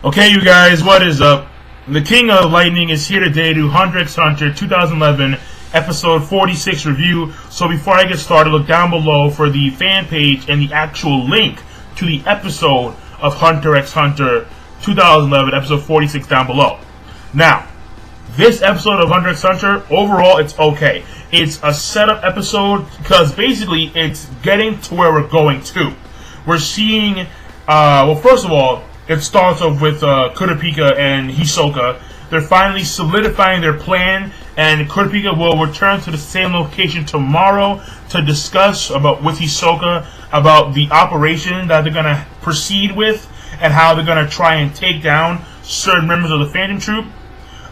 Okay, you guys, what is up? The King of Lightning is here today to Hunter x Hunter 2011 episode 46 review. So before I get started, look down below for the fan page and the actual link to the episode of Hunter x Hunter 2011 episode 46 down below. Now, this episode of Hunter x Hunter, overall, it's okay. It's a setup episode because basically it's getting to where we're going to. We're seeing, well, first of all, it starts off with Kurapika and Hisoka. They're finally solidifying their plan, and Kurapika will return to the same location tomorrow to discuss with Hisoka about the operation that they're going to proceed with and how they're going to try and take down certain members of the Phantom Troop.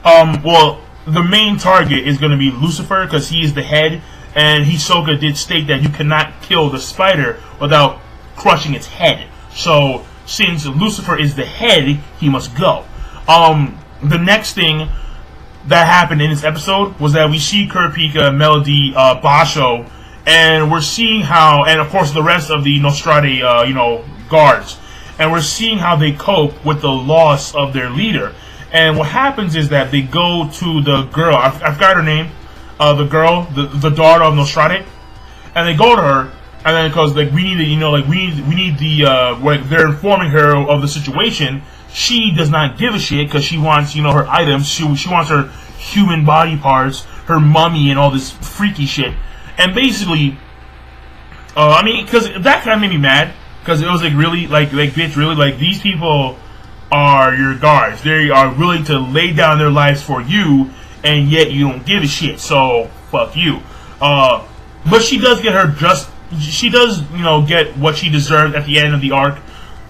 Well, the main target is going to be Lucifer because he is the head, and Hisoka did state that you cannot kill the spider without crushing its head. So, since Lucifer is the head, he must go. The next thing that happened in this episode was that we see Kurapika, Melody, Basho, and we're seeing how, and of course the rest of the Nostrade, guards, and we're seeing how they cope with the loss of their leader. And what happens is that they go to the girl, I forgot her name, the girl, the daughter of Nostrade, and they go to her. And then because we need the they're informing her of the situation. She does not give a shit because she wants her items. She wants her human body parts, her mummy, and all this freaky shit. And basically, because that kind of made me mad because it was really bitch, really these people are your guards. They are willing to lay down their lives for you, and yet you don't give a shit. So fuck you. But she does get her just. She does, get what she deserved at the end of the arc.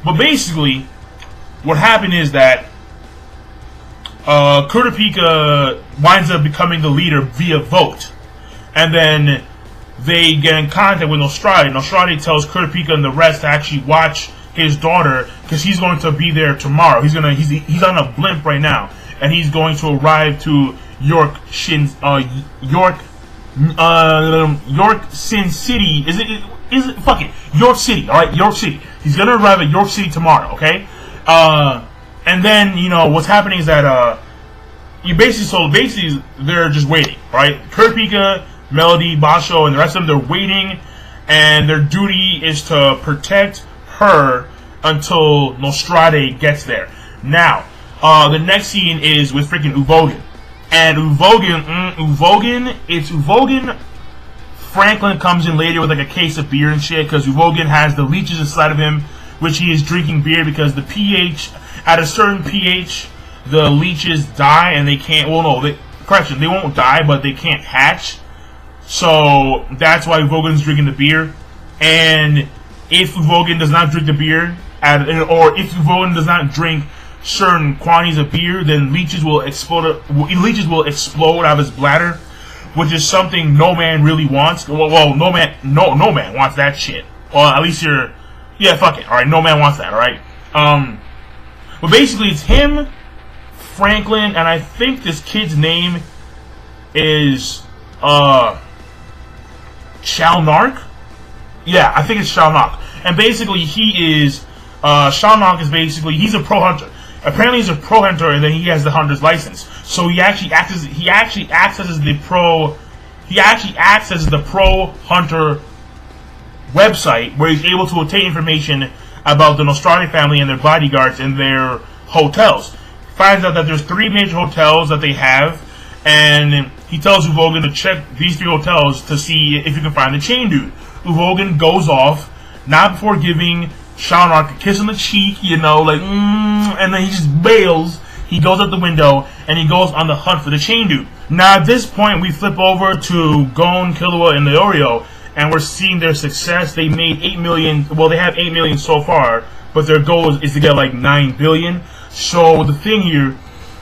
But basically, what happened is that Kurapika winds up becoming the leader via vote. And then they get in contact with Nostrade. Nostrade tells Kurapika and the rest to actually watch his daughter because he's going to be there tomorrow. He's on a blimp right now. And he's going to arrive to York Sin City. Is it fuck it, York City, alright, York City. He's gonna arrive at York City tomorrow, okay? And then, what's happening is that basically they're just waiting, right? Kurapika, Melody, Basho, and the rest of them, they're waiting, and their duty is to protect her until Nostrade gets there. Now, the next scene is with freaking Uvogin. And Uvogin. Franklin comes in later with a case of beer and shit because Uvogin has the leeches inside of him, which he is drinking beer because the pH, at a certain pH, the leeches die and they can't. Well, no, they won't die, but they can't hatch. So that's why Uvogin's drinking the beer. And if Uvogin does not drink the beer, or if Uvogin does not drink certain quantities of beer, then leeches will explode out of his bladder, which is something no man really wants. Well, no man wants that shit. Well, at least fuck it. All right, no man wants that. All right. But basically, it's him, Franklin, and I think this kid's name is Shalnark. Yeah, I think it's Shalnark. And basically, Shalnark is basically he's a pro hunter. Apparently he's a pro hunter, and then he has the hunter's license. So he actually acts as the pro hunter website where he's able to obtain information about the Nostrade family and their bodyguards and their hotels. Finds out that there's 3 major hotels that they have, and he tells Uvogin to check these 3 hotels to see if you can find the chain dude. Uvogin goes off, not before giving Shalnark a kiss on the cheek, and then he just bails. He goes out the window, and he goes on the hunt for the chain dude. Now, at this point, we flip over to Gon, Killua, and Leorio, and we're seeing their success. They made 8 million. Well, they have 8 million so far, but their goal is to get 9 billion. So the thing here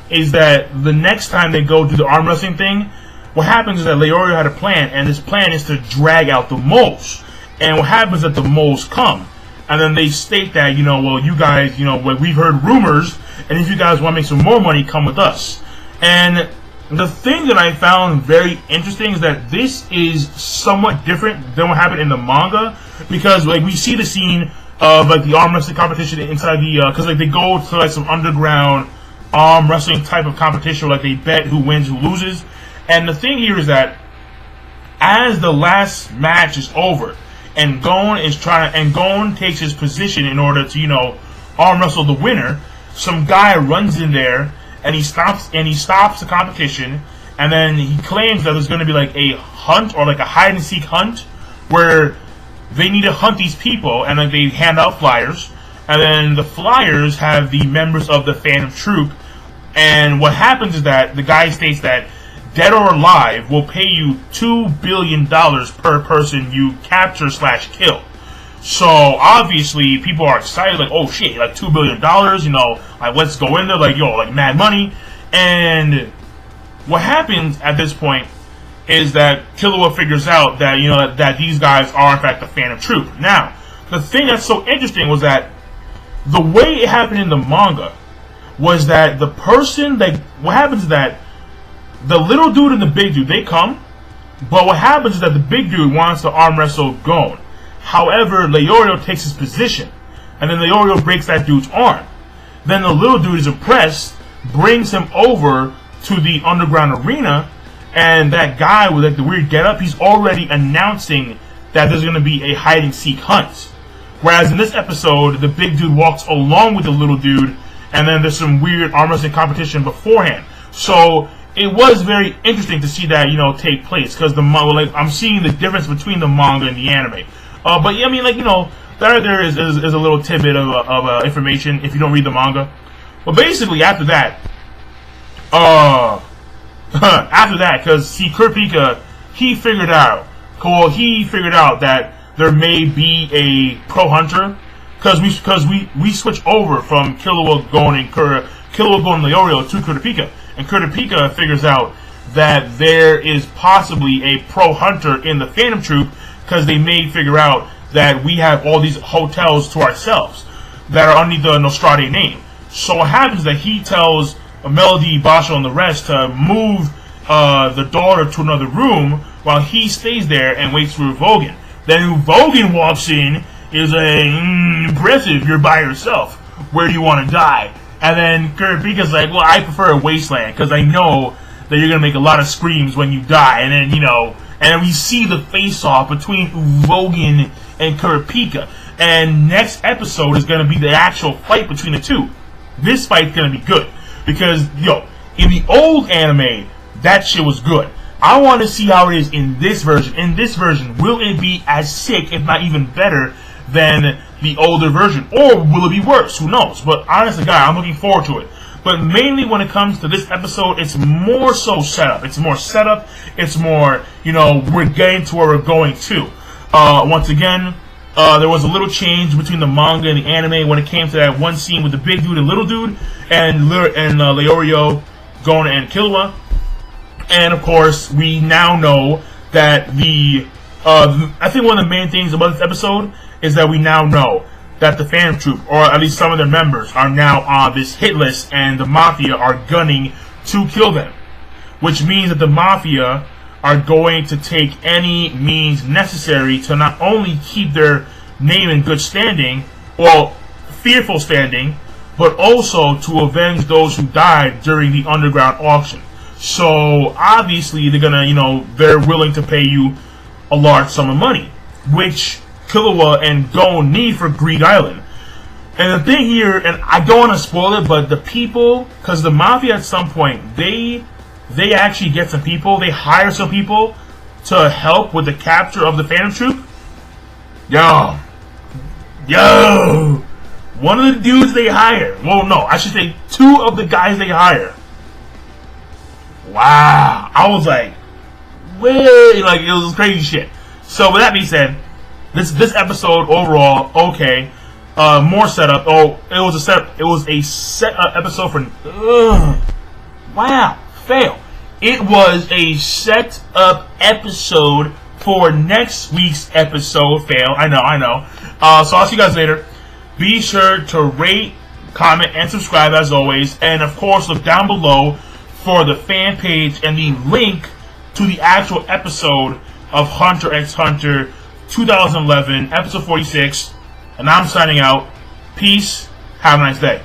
is that the next time they go do the arm wrestling thing, what happens is that Leorio had a plan, and this plan is to drag out the moles. And what happens is that the moles come. And then they state that, well, you guys, we've heard rumors, and if you guys want to make some more money, come with us. And the thing that I found very interesting is that this is somewhat different than what happened in the manga, because we see the scene of like the arm wrestling competition inside the because like they go to like some underground arm wrestling type of competition where like they bet who wins, who loses. And the thing here is that as the last match is over and Gon takes his position in order to, you know, arm wrestle the winner, some guy runs in there and he stops the competition, and then he claims that there's going to be like a hunt or like a hide and seek hunt where they need to hunt these people, and then they hand out flyers, and then the flyers have the members of the Phantom Troop. And what happens is that the guy states that dead or alive will pay you $2 billion per person you capture / kill. So obviously people are excited, like, oh shit, like $2 billion, you know, like let's go in there, like, yo, like mad money. And what happens at this point is that Killua figures out that, you know, that these guys are in fact the Phantom Troop. Now, the thing that's so interesting was that the way it happened in the manga was that the person, like, what happens is that the little dude and the big dude, they come, but what happens is that the big dude wants to arm wrestle Gon. However, Leorio takes his position, and then Leorio breaks that dude's arm. Then the little dude is impressed, brings him over to the underground arena, and that guy with like the weird getup, he's already announcing that there's going to be a hide and seek hunt. Whereas in this episode, the big dude walks along with the little dude, and then there's some weird arm wrestling competition beforehand. So it was very interesting to see that, you know, take place, because the like I'm seeing the difference between the manga and the anime. But yeah, I mean, like, you know, there is a little tidbit of information if you don't read the manga. But basically, after that, because see, Kurapika, he figured out that there may be a pro hunter, because we switch over from Killua, Gon, and Leorio to Kurapika, and Kurapika figures out that there is possibly a pro hunter in the Phantom Troop, because they may figure out that we have all these hotels to ourselves that are underneath the Nostrade name. So what happens is that he tells Melody, Basho, and the rest to move the daughter to another room while he stays there and waits for Uvogin. Then Uvogin walks in, is like, impressive, you're by yourself. Where do you want to die? And then Kurapika's like, well, I prefer a wasteland, because I know that you're going to make a lot of screams when you die. And then, you know, and we see the face-off between Uvogin and Kurapika. And next episode is going to be the actual fight between the two. This fight's going to be good. Because, yo, in the old anime, that shit was good. I want to see how it is in this version. In this version, will it be as sick, if not even better, than the older version? Or will it be worse? Who knows? But honestly, guys, I'm looking forward to it. But mainly when it comes to this episode, it's more so setup. It's more setup. It's more, you know, we're getting to where we're going to. Once again, there was a little change between the manga and the anime when it came to that one scene with the big dude and little dude, and Leorio, Gon, and Killua. And of course, we now know that I think one of the main things about this episode is that we now know that the Phantom Troop, or at least some of their members, are now on this hit list, and the Mafia are gunning to kill them. Which means that the Mafia are going to take any means necessary to not only keep their name in good standing, well, fearful standing, but also to avenge those who died during the underground auction. So, obviously, they're gonna, you know, they're willing to pay you a large sum of money, which Killua and Gon need for Greed Island. And the thing here, and I don't want to spoil it, but the people, because the Mafia at some point, they actually get some people, they hire some people to help with the capture of the Phantom Troop. Yo, one of the dudes they hire, well, no, I should say two of the guys they hire. Wow, I was like, way, like, it was crazy shit. So with that being said, this episode overall, okay, more setup. Oh, it was a set episode for. Wow, fail. It was a set up episode for next week's episode. Fail. I know. So I'll see you guys later. Be sure to rate, comment, and subscribe as always, and of course look down below for the fan page and the link to the actual episode of Hunter x Hunter 2011, episode 46. And I'm signing out. Peace. Have a nice day.